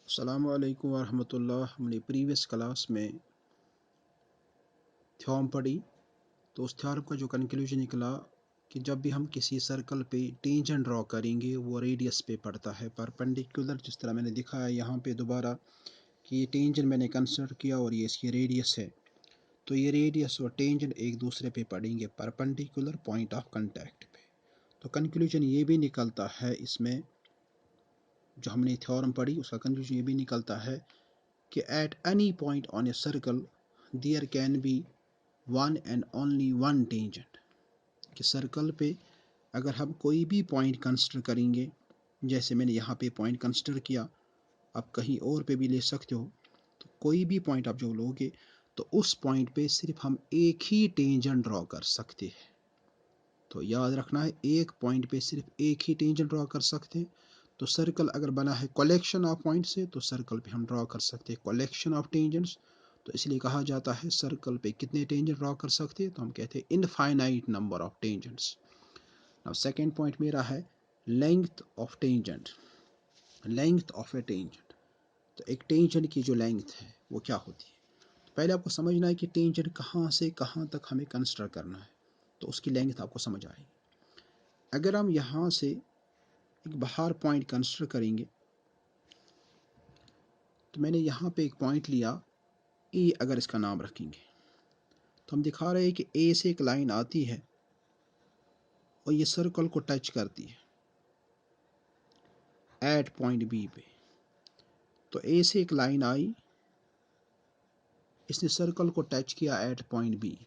अस्सलामु अलैकुम वरहमतुल्लाह। हमने प्रीवियस क्लास में थ्योरम पढ़ी, तो उस थ्योरम का जो कंक्लूजन निकला कि जब भी हम किसी सर्कल पे टेंजेंट ड्रॉ करेंगे वो रेडियस पे पड़ता है परपेंडिकुलर। जिस तरह मैंने दिखाया यहाँ पे दोबारा कि ये टेंजेंट मैंने कंसिडर किया और ये इसकी रेडियस है, तो ये रेडियस और टेंजेंट एक दूसरे पे पड़ेंगे परपेंडिकुलर पॉइंट ऑफ कांटेक्ट पे। तो कंक्लूजन ये भी निकलता है, इसमें जो हमने थ्योरम पढ़ी उसका कंक्लूजन ये भी निकलता है कि at any point on a circle there can be one and only one tangent। कि सर्कल पे अगर हम कोई भी पॉइंट कंसिडर करेंगे, जैसे मैंने यहाँ पे पॉइंट कंसिडर किया, आप कहीं और पे भी ले सकते हो, तो कोई भी पॉइंट आप जो लोगे तो उस पॉइंट पे सिर्फ हम एक ही टेंजेंट ड्रॉ कर सकते हैं। तो याद रखना है, एक पॉइंट पे सिर्फ एक ही टेंजेंट ड्रॉ कर सकते हैं। तो सर्कल अगर बना है कलेक्शन ऑफ पॉइंट से, तो सर्कल पे हम ड्रॉ कर सकते हैं कलेक्शन ऑफ टेंजेंट्स। तो इसलिए कहा जाता है सर्कल पे कितने टेंजेंट ड्रॉ कर सकते हैं, तो हम कहते हैं infinite number of tangents. Now second point मेरा है length of tangent. Length of A tangent, तो एक टेंजेंट की जो लेंथ है वो क्या होती है। तो पहले आपको समझना है कि टेंजेंट कहाँ से कहाँ तक हमें कंसिडर करना है, तो उसकी लेंथ आपको समझ आएगी। अगर हम यहाँ से एक बाहर पॉइंट कंसिडर करेंगे, तो मैंने यहाँ पे एक पॉइंट लिया ए, अगर इसका नाम रखेंगे तो हम दिखा रहे हैं कि ए से एक लाइन आती है और ये सर्कल को टच करती है एट पॉइंट बी पे। तो ए से एक लाइन आई, इसने सर्कल को टच किया एट पॉइंट बी,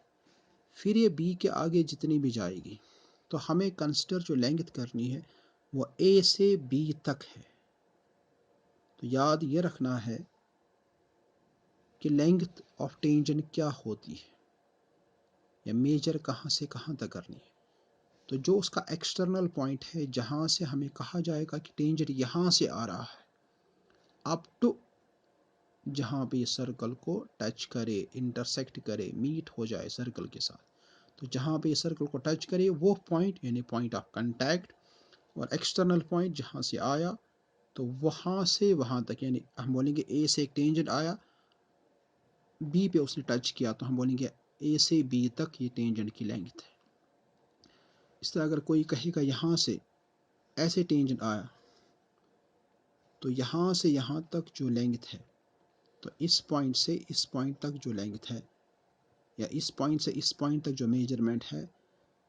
फिर ये बी के आगे जितनी भी जाएगी, तो हमें कंसिडर जो लेंथ करनी है वो ए से बी तक है। तो याद ये रखना है कि लेंथ ऑफ टेंजेंट क्या होती है या मेजर कहाँ से कहाँ तक करनी है। तो जो उसका एक्सटर्नल पॉइंट है जहाँ से हमें कहा जाएगा कि टेंजेंट यहाँ से आ रहा है अप टू जहाँ पे सर्कल को टच करे, इंटरसेक्ट करे, मीट हो जाए सर्कल के साथ, तो जहाँ पे सर्कल को टच करे वो पॉइंट यानी पॉइंट ऑफ कांटेक्ट, और एक्सटर्नल पॉइंट जहाँ से आया तो वहाँ से वहाँ तक, यानी हम बोलेंगे ए से एक टेंजेंट आया, बी पे उसने टच किया, तो हम बोलेंगे ए से बी तक ये टेंजेंट की लेंथ है। इस तरह अगर कोई कहेगा यहाँ से ऐसे टेंजेंट आया, तो यहाँ से यहाँ तक जो लेंथ है, तो इस पॉइंट से इस पॉइंट तक जो लेंथ है या इस पॉइंट से इस पॉइंट तक जो मेजरमेंट है,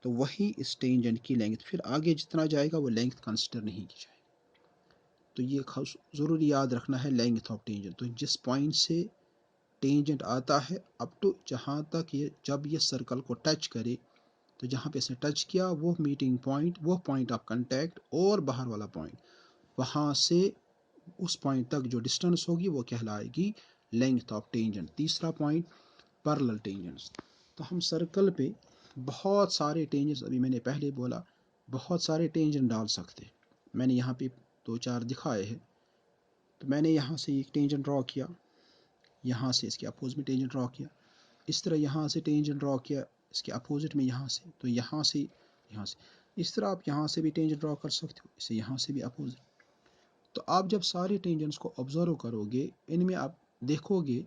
तो वही इस टेंजेंट की लेंथ। फिर आगे जितना जाएगा वो लेंथ कंसिडर नहीं की जाएगी। तो ये ज़रूरी याद रखना है लेंथ ऑफ टेंजेंट। तो जिस पॉइंट से टेंजेंट आता है अप टू जहाँ तक ये, जब ये सर्कल को टच करे, तो जहाँ पे इसने टच किया वो मीटिंग पॉइंट, वो पॉइंट ऑफ कांटेक्ट और बाहर वाला पॉइंट, वहाँ से उस पॉइंट तक जो डिस्टेंस होगी वो कहलाएगी लेंथ ऑफ टेंजेंट। तीसरा पॉइंट पैरेलल टेंजेंट्स। तो हम सर्कल पे बहुत सारे टेंजेंट्स, अभी मैंने पहले बोला बहुत सारे टेंजेंट डाल सकते। मैंने यहाँ पे दो चार दिखाए हैं। तो मैंने यहाँ से एक टेंजेंट ड्रॉ किया, यहाँ से इसके अपोजिट में टेंजेंट ड्रॉ किया, इस तरह यहाँ से टेंजेंट ड्रॉ किया इसके अपोजिट में यहाँ से, तो यहाँ से यहाँ से, इस तरह आप यहाँ से भी टेंजेंट ड्रॉ कर सकते हो, इसे यहाँ से भी अपोजिट। तो आप जब सारे टेंजेंट्स को ऑब्जर्व करोगे, इनमें आप देखोगे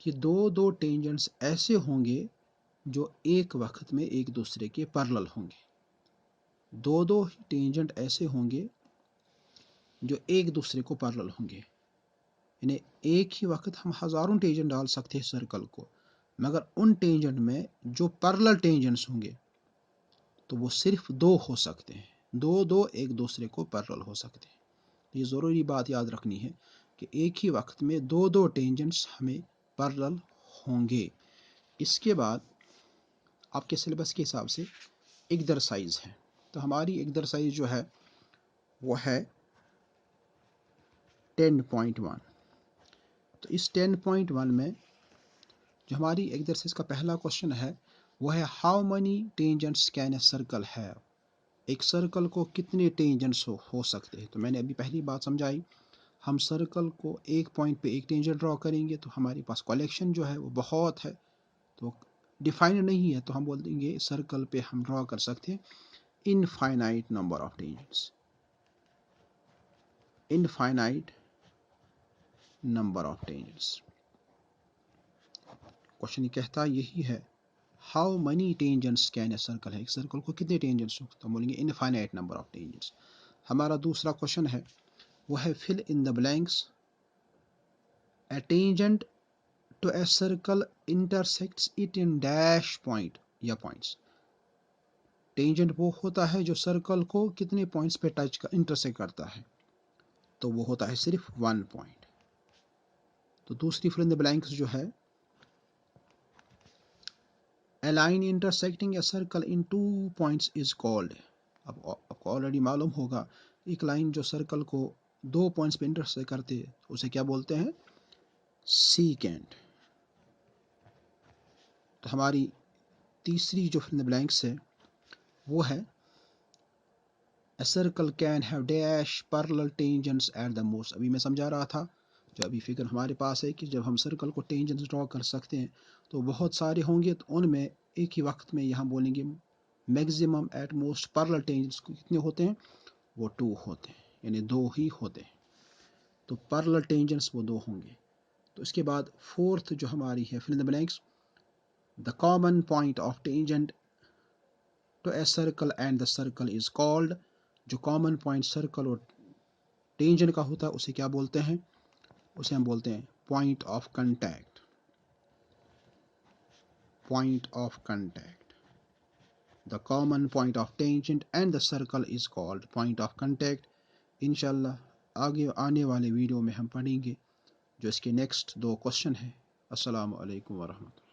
कि दो दो टेंजेंट्स ऐसे होंगे जो एक वक्त में एक दूसरे के पैरेलल होंगे। दो दो टेंजेंट ऐसे होंगे जो एक दूसरे को पैरेलल होंगे, यानी एक ही वक्त हम हज़ारों टेंजेंट डाल सकते हैं सर्कल को, मगर उन टेंजेंट में जो पैरेलल टेंजेंट्स होंगे तो वो सिर्फ दो हो सकते हैं, दो दो एक दूसरे को पैरेलल हो सकते हैं। ये ज़रूरी बात याद रखनी है कि एक ही वक्त में दो दो टेंजेंट्स हमें पैरेलल होंगे। इसके बाद आपके सिलेबस के हिसाब से एक्सरसाइज है। तो हमारी एक्सरसाइज जो है वो है 10.1। तो इस 10.1 में जो हमारी एक्सरसाइज का पहला क्वेश्चन है वो है how many tangents can a circle have. एक सर्कल को कितने टेंजेंट्स हो सकते हैं। तो मैंने अभी पहली बात समझाई, हम सर्कल को एक पॉइंट पे एक टेंजेंट ड्रॉ करेंगे तो हमारे पास कलेक्शन जो है वो बहुत है, तो डिफाइंड नहीं है, तो हम बोल देंगे सर्कल पे हम ड्रॉ कर सकते हैं infinite number of tangents. Infinite number of tangents. Question कहता यही है, how many tangents can a circle है, एक सर्कल को कितने टेंजेंट्स हो, तो बोलेंगे इनफाइनाइट नंबर ऑफ टेंजेंट्स। हमारा दूसरा क्वेश्चन है वो है fill in the blanks, a tangent to a circle intersects it in dash point या पॉइंट्स। टेंजेंट वो होता है जो सर्कल को कितने पॉइंट्स पे टच का इंटरसेक्ट करता है, तो वो होता है सिर्फ 1 पॉइंट। तो दूसरी फिल इन द ब्लैंक्स जो है, A line intersecting a circle in 2 points is called। अब आपको ऑलरेडी मालूम होगा, एक लाइन जो सर्कल को 2 पॉइंट्स पे इंटरसेक्ट करते हैं उसे क्या बोलते हैं, सीकेंट। तो हमारी तीसरी जो फिल इन द ब्लैंक्स है वो है, A circle can have dash parallel tangents at the most। अभी मैं समझा रहा था, जो अभी फिगर हमारे पास है कि जब हम सर्कल को टेंजेंट्स ड्रॉ कर सकते हैं तो बहुत सारे होंगे, तो उनमें एक ही वक्त में यहाँ बोलेंगे maximum at most parallel tangents कितने होते हैं, वो 2 होते हैं, यानी 2 ही होते हैं। तो पैरेलल टेंजेंट्स वो 2 होंगे। तो इसके बाद फोर्थ जो हमारी है fill in the blanks, the common point of tangent to a circle and the circle is called. जो कॉमन पॉइंट सर्कल और टेंजेंट का होता है उसे क्या बोलते हैं, उसे हम बोलते हैं point of contact. Point of contact, the common point of tangent and the circle is called point of contact. इंशाल्लाह आगे आने वाले वीडियो में हम पढ़ेंगे जो इसके नेक्स्ट 2 क्वेश्चन हैं। अस्सलामु अलैकुम वरहमतुल्लाह।